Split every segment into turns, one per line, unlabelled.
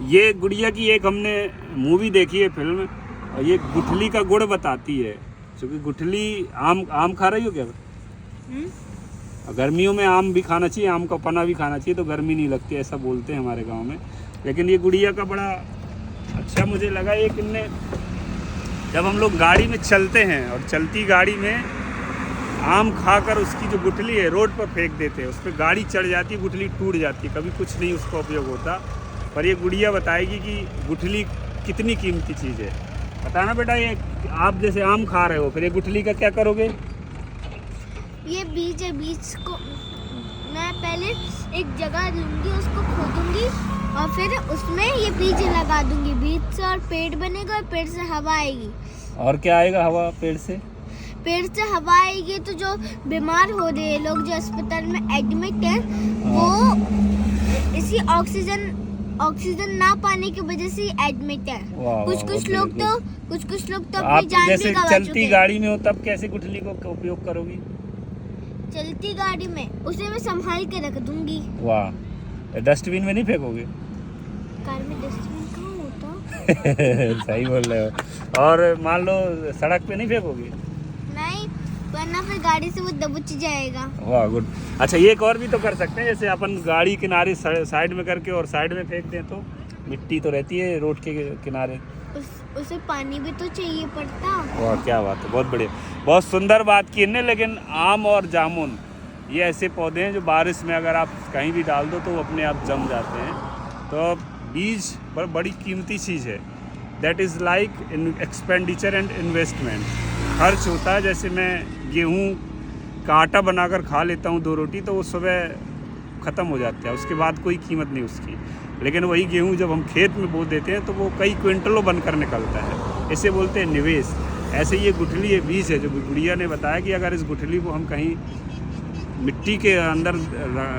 ये गुड़िया की एक हमने मूवी देखी है फिल्म, और ये गुठली का गुड़ बताती है, क्योंकि गुठली आम खा रही हो क्या? गर्मियों में आम भी खाना चाहिए, आम का पना भी खाना चाहिए तो गर्मी नहीं लगती, ऐसा बोलते हैं हमारे गांव में। लेकिन ये गुड़िया का बड़ा अच्छा मुझे लगा ये किन्ने, जब हम लोग गाड़ी में चलते हैं और चलती गाड़ी में आम खाकर उसकी जो गुठली है रोड पर फेंक देते हैं, उस पर गाड़ी चढ़ जाती है, गुठली टूट जाती है, कभी कुछ नहीं उसका उपयोग होता। पर ये गुड़िया बताएगी कि गुठली कितनी कीमती चीज़ है। बताना बेटा, ये आप जैसे आम खा रहे हो, फिर ये गुठली का क्या करोगे?
ये बीज है, बीज को मैं पहले एक जगह लूँगी, उसको खोदूँगी और फिर उसमें ये बीज लगा दूँगी। बीज से और पेड़ बनेगा और पेड़ से हवा आएगी।
और क्या आएगा हवा पेड़ से?
पेड़ से हवा आएगी तो जो बीमार हो रहे हैं लोग, जो अस्पताल में एडमिट हैं, वो इसी ऑक्सीजन ना पाने की वजह से एडमिट है। कुछ लोग तो अपनी जान भी गंवा चुके हैं।
चलती गाड़ी में हो तब कैसे गुठली को उपयोग करोगी?
चलती गाड़ी में उसे मैं संभाल के रख दूंगी।
वाह, डस्टबिन में नहीं फेंकोगे?
कार में डस्टबिन कहाँ होता?
सही बोल रहे हो। और मान लो सड़क पे नहीं फेंकोगे?
नहीं, वरना फिर गाड़ी से वो दबुच जाएगा।
वाह गुड। अच्छा, ये एक और भी तो कर सकते हैं, जैसे अपन गाड़ी किनारे साइड में करके और साइड में फेंक दें तो मिट्टी तो रहती है रोड के किनारे,
उसे पानी भी तो चाहिए पड़ता।
वाह क्या बात है, बहुत बढ़िया, बहुत सुंदर बात की इन्हें। लेकिन आम और जामुन ये ऐसे पौधे हैं जो बारिश में अगर आप कहीं भी डाल दो तो वो अपने आप जम जाते हैं। तो बीज पर बड़ी कीमती चीज़ है। That is like expenditure and investment. खर्च होता है, जैसे मैं गेहूँ का आटा बनाकर खा लेता हूँ 2 रोटी तो वो सुबह ख़त्म हो जाता है, उसके बाद कोई कीमत नहीं उसकी। लेकिन वही गेहूँ जब हम खेत में बो देते हैं तो वो कई क्विंटलों बनकर निकलता है, इसे बोलते हैं निवेश। ऐसे ये गुठली ये बीज है जो गुड़िया ने बताया कि अगर इस गुठली को हम कहीं मिट्टी के अंदर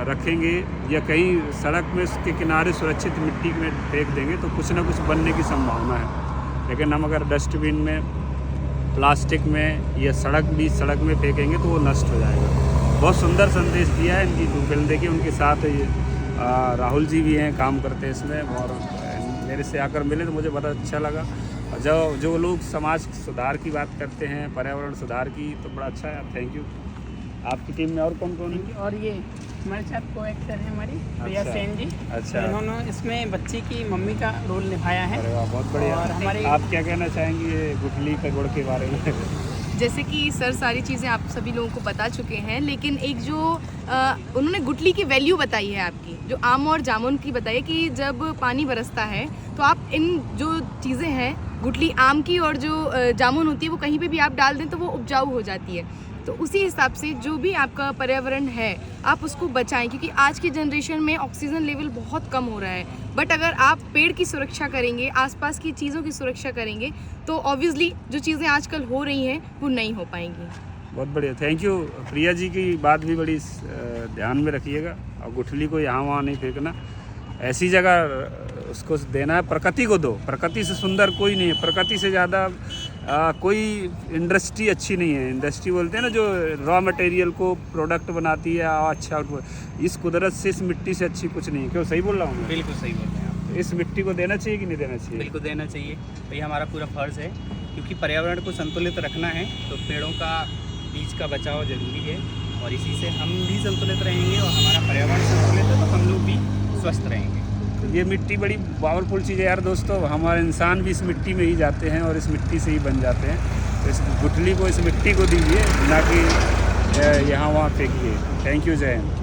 रखेंगे या कहीं सड़क में उसके किनारे सुरक्षित मिट्टी में फेंक देंगे तो कुछ ना कुछ बनने की संभावना है। लेकिन हम अगर डस्टबिन में, प्लास्टिक में या सड़क में फेंकेंगे तो वो नष्ट हो जाएगा। बहुत सुंदर संदेश दिया है इनकी डूबेल। देखिए उनके साथ ये राहुल जी भी हैं, काम करते हैं इसमें, और मेरे से आकर मिले तो मुझे बड़ा अच्छा लगा। और जो लोग समाज सुधार की बात करते हैं, पर्यावरण सुधार की, तो बड़ा अच्छा है। Thank you. आपकी टीम में और कौन कौन है?
और ये हमारे साथ को एक्टर है हमारी प्रिया सेन जी।
अच्छा,
इन्होंने इसमें बच्ची की मम्मी का रोल निभाया है।
अरे वाह, बहुत बढ़िया।
और हमारे
आप क्या कहना चाहेंगी ये गुठली का गुड़ के बारे में?
जैसे कि सर सारी चीज़ें आप सभी लोगों को बता चुके हैं, लेकिन एक जो उन्होंने गुठली की वैल्यू बताई है आपकी, जो आम और जामुन की बताई है कि जब पानी बरसता है तो आप इन जो चीज़ें हैं गुठली आम की और जो जामुन होती है वो कहीं पे भी आप डाल दें तो वो उपजाऊ हो जाती है। तो उसी हिसाब से जो भी आपका पर्यावरण है आप उसको बचाएं, क्योंकि आज की जनरेशन में ऑक्सीजन लेवल बहुत कम हो रहा है। बट अगर आप पेड़ की सुरक्षा करेंगे, आसपास की चीज़ों की सुरक्षा करेंगे तो ऑब्वियसली जो चीज़ें आजकल हो रही हैं वो नहीं हो पाएंगी।
बहुत बढ़िया, थैंक यू। प्रिया जी की बात भी बड़ी ध्यान में रखिएगा, और गुठली को यहाँ वहाँ नहीं फेंकना, ऐसी जगह उसको देना है। प्रकृति को दो, प्रकृति से सुंदर कोई नहीं है, प्रकृति से ज़्यादा कोई इंडस्ट्री अच्छी नहीं है। इंडस्ट्री बोलते हैं ना, जो रॉ मटेरियल को प्रोडक्ट बनाती है अच्छा आउटपुट, इस कुदरत से, इस मिट्टी से अच्छी कुछ नहीं है। क्यों, सही बोल रहा हूँ मैं?
बिल्कुल सही बोल रहे हैं आप।
इस मिट्टी को देना चाहिए कि नहीं देना चाहिए?
बिल्कुल देना चाहिए, तो ये हमारा पूरा फर्ज़ है, क्योंकि पर्यावरण को संतुलित रखना है तो पेड़ों का, बीज का बचाव जरूरी है, और इसी से हम भी संतुलित रहेंगे और हमारा पर्यावरण संतुलित है तो हम लोग भी स्वस्थ रहेंगे।
ये मिट्टी बड़ी पावरफुल चीज़ है यार दोस्तों। हमारे इंसान भी इस मिट्टी में ही जाते हैं और इस मिट्टी से ही बन जाते हैं। तो इस गुठली को, इस मिट्टी को दीजिए, ना कि यहाँ वहाँ फेंकिए। थैंक यू, जय हिंद।